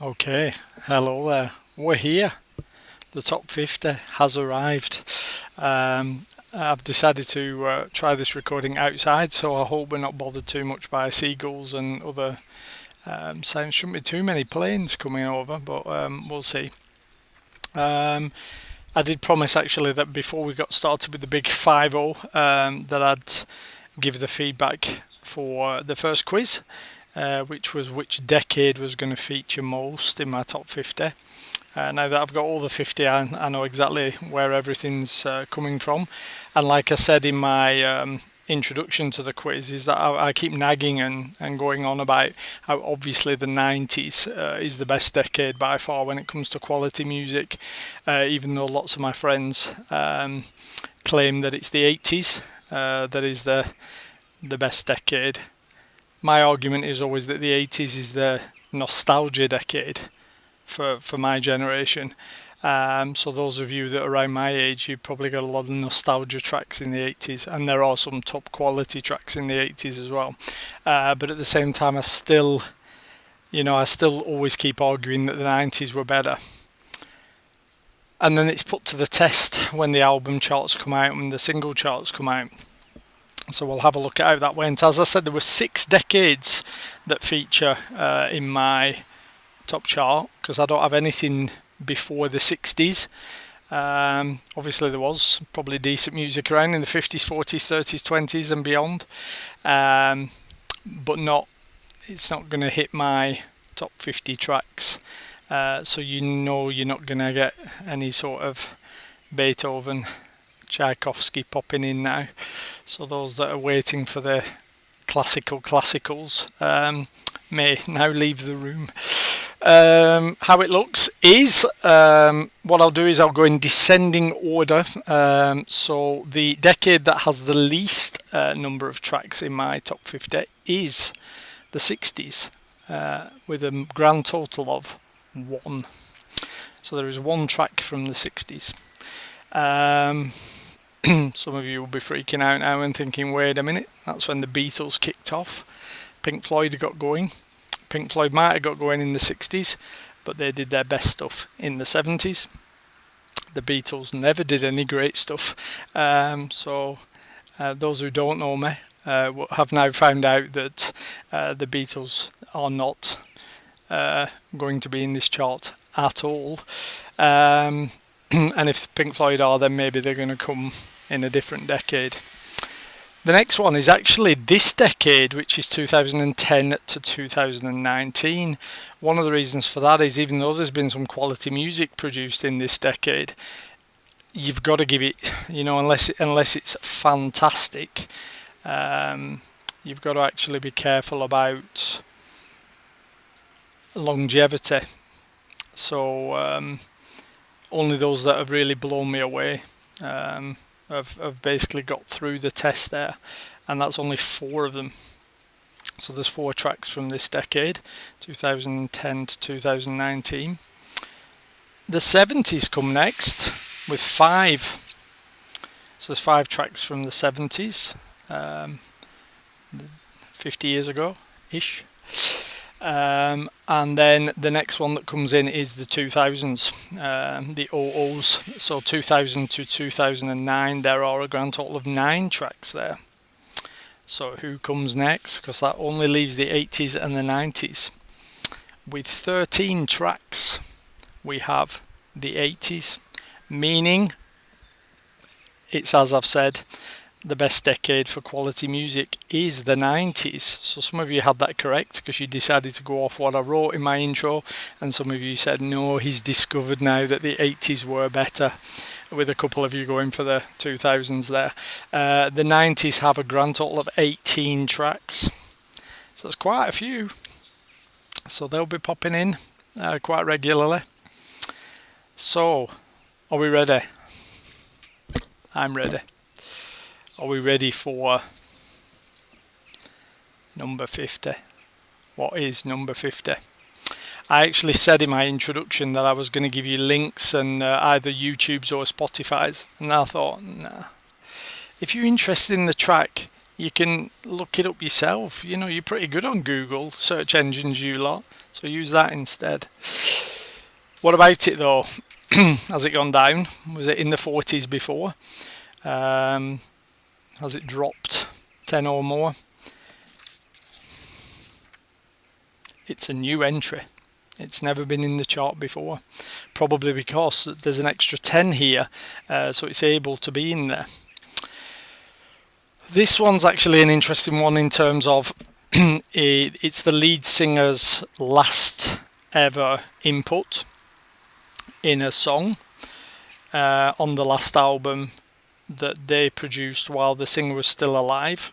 Okay, hello there. We're here. The top 50 has arrived. I've decided to try this recording outside, so I hope we're not bothered too much by seagulls and other sounds. Shouldn't be too many planes coming over, but we'll see. Um, I did promise actually that before we got started with the big 5-0, that I'd give the feedback for the first quiz, which was which decade was going to feature most in my top 50. Now that I've got all the 50, I know exactly where everything's coming from. And like I said in my introduction to the quiz, is that I keep nagging and going on about how obviously the 90s is the best decade by far when it comes to quality music, even though lots of my friends claim that it's the 80s that is the best decade. My argument is always that the 80s is the nostalgia decade for my generation. So those of you that are around my age, you've probably got a lot of nostalgia tracks in the 80s, and there are some top quality tracks in the 80s as well. But at the same time, I still always keep arguing that the 90s were better. And then it's put to the test when the album charts come out and the single charts come out. So we'll have a look at how that went. As I said, there were 6 decades that feature in my top chart, because I don't have anything before the 60s. Obviously there was probably decent music around in the 50s, 40s, 30s, 20s and beyond, but it's not going to hit my top 50 tracks, so you're not going to get any sort of Beethoven, Tchaikovsky popping in now. So those that are waiting for the classicals may now leave the room. How it looks is, what I'll do is I'll go in descending order. So the decade that has the least number of tracks in my top 50 is the 60s, with a grand total of 1. So there is 1 track from the 60s. Some of you will be freaking out now and thinking, wait a minute, that's when the Beatles kicked off. Pink Floyd got going. Pink Floyd might have got going in the 60s, but they did their best stuff in the 70s. The Beatles never did any great stuff. So those who don't know me have now found out that the Beatles are not going to be in this chart at all. And if Pink Floyd are, then maybe they're going to come in a different decade. The next one is actually this decade, which is 2010 to 2019. One of the reasons for that is, even though there's been some quality music produced in this decade, you've got to give it, unless it's fantastic, you've got to actually be careful about longevity. So only those that have really blown me away have basically got through the test there, and that's only 4 of them. So there's 4 tracks from this decade, 2010 to 2019. The 70s come next with 5. So there's 5 tracks from the 70s, 50 years ago ish. And then the next one that comes in is the 2000s, the 00s. So 2000 to 2009, there are a grand total of 9 tracks there. So who comes next? Because that only leaves the 80s and the 90s. With 13 tracks, we have the 80s, meaning it's, as I've said, the best decade for quality music is the 90s. So some of you had that correct because you decided to go off what I wrote in my intro, and some of you said no, he's discovered now that the 80s were better, with a couple of you going for the 2000s there. The 90s have a grand total of 18 tracks, so it's quite a few. So they'll be popping in quite regularly. So, are we ready? I'm ready. Are we ready for number 50? What is number 50? I actually said in my introduction that I was going to give you links and either YouTube's or Spotify's, and I thought, nah. If you're interested in the track, you can look it up yourself. You know, you're pretty good on Google search engines, you lot, so use that instead. What about it though? Has it gone down? Was it in the 40s before? Has it dropped 10 or more? It's a new entry. It's never been in the chart before, probably because there's an extra 10 here, so it's able to be in there. This one's actually an interesting one in terms of it's the lead singer's last ever input in a song on the last album that they produced while the singer was still alive.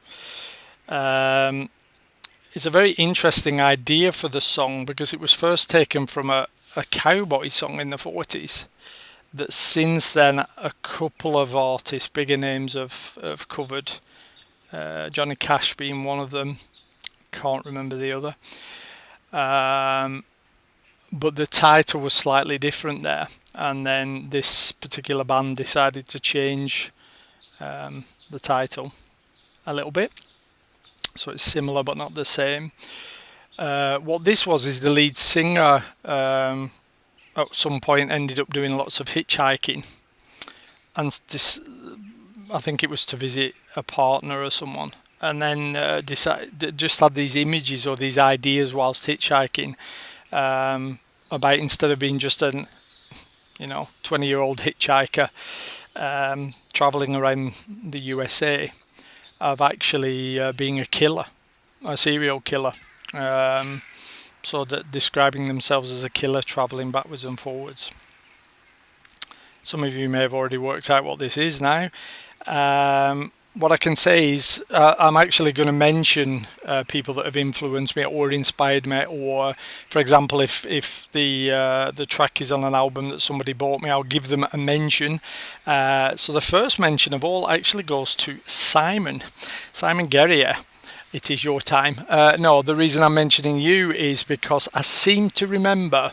It's a very interesting idea for the song because it was first taken from a cowboy song in the 40s that since then a couple of artists, bigger names, have covered. Johnny Cash being one of them. Can't remember the other. But the title was slightly different there, and then this particular band decided to change the title a little bit, so it's similar but not the same. What this was is the lead singer at some point ended up doing lots of hitchhiking, and I think it was to visit a partner or someone, and then just had these images or these ideas whilst hitchhiking about, instead of being just an 20-year-old hitchhiker traveling around the USA, of actually being a killer, a serial killer. So that describing themselves as a killer traveling backwards and forwards. Some of you may have already worked out what this is now. What I can say is I'm actually going to mention people that have influenced me or inspired me, or for example if the track is on an album that somebody bought me, I'll give them a mention. So the first mention of all actually goes to Simon Guerrier. It is your time. No, the reason I'm mentioning you is because I seem to remember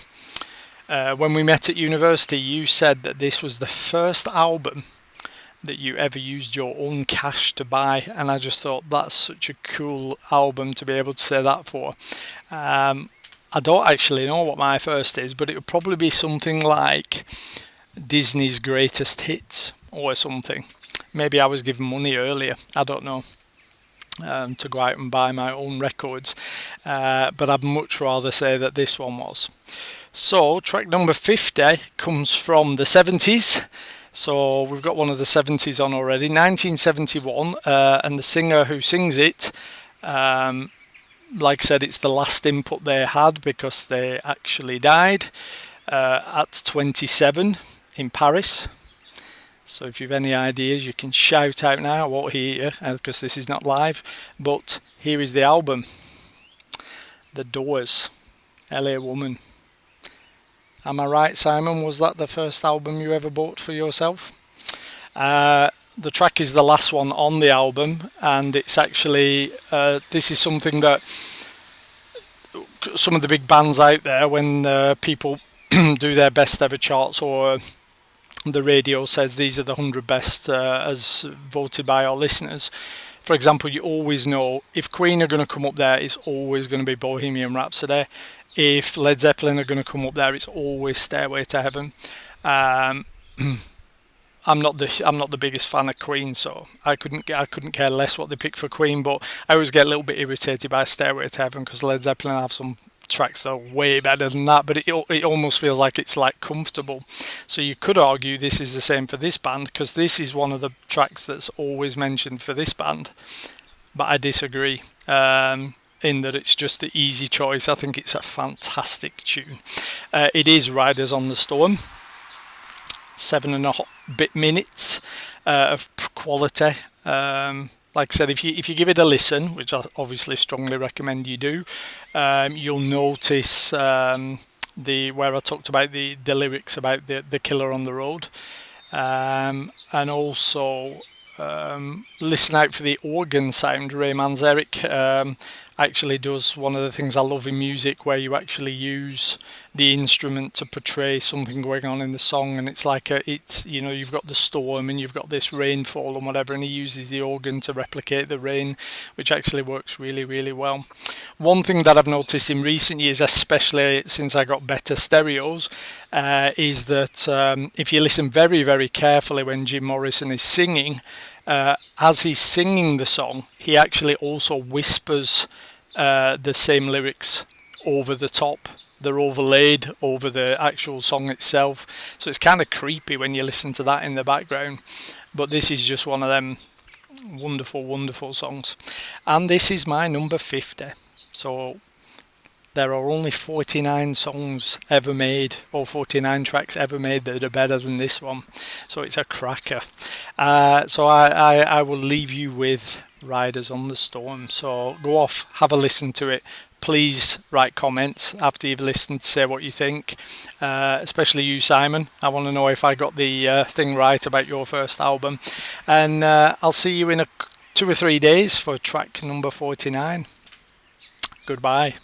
when we met at university, you said that this was the first album that you ever used your own cash to buy, and I just thought that's such a cool album to be able to say that for. I don't actually know what my first is, but it would probably be something like Disney's Greatest Hits or something. Maybe I was given money earlier, I don't know, to go out and buy my own records, but I'd much rather say that this one was. So track number 50 comes from the 70s. So we've got one of the 70s on already, 1971, and the singer who sings it, like I said, it's the last input they had because they actually died at 27 in Paris. So if you've any ideas, you can shout out now. I won't hear you because this is not live, but here is the album, The Doors, LA Woman. Am I right, Simon? Was that the first album you ever bought for yourself? The track is the last one on the album, and it's actually, this is something that some of the big bands out there, when people do their best ever charts, or the radio says these are the 100 best as voted by our listeners. For example, you always know if Queen are going to come up there, it's always going to be Bohemian Rhapsody. If Led Zeppelin are going to come up there, it's always Stairway to Heaven. I'm not the biggest fan of Queen, so I couldn't care less what they pick for Queen. But I always get a little bit irritated by Stairway to Heaven because Led Zeppelin have some tracks that are way better than that. But it almost feels like it's like comfortable. So you could argue this is the same for this band because this is one of the tracks that's always mentioned for this band. But I disagree. In that it's just the easy choice. I think it's a fantastic tune. It is Riders on the Storm. 7.5 minutes of quality. Like I said, if you give it a listen, which I obviously strongly recommend you do, you'll notice where I talked about the lyrics about the killer on the road, and also listen out for the organ sound. Ray Manzarek actually does one of the things I love in music, where you actually use the instrument to portray something going on in the song. And it's like you've got the storm and you've got this rainfall and whatever, and he uses the organ to replicate the rain, which actually works really, really well. One thing that I've noticed in recent years, especially since I got better stereos, is that if you listen very, very carefully when Jim Morrison is singing, as he's singing the song, he actually also whispers the same lyrics over the top. They're overlaid over the actual song itself. So it's kind of creepy when you listen to that in the background. But this is just one of them wonderful, wonderful songs. And this is my number 50. So there are only 49 songs ever made, or 49 tracks ever made, that are better than this one. So it's a cracker. So I will leave you with Riders on the Storm. So go off, have a listen to it. Please write comments after you've listened to say what you think, especially you, Simon. I want to know if I got the thing right about your first album. And I'll see you in 2 or 3 days for track number 49. Goodbye.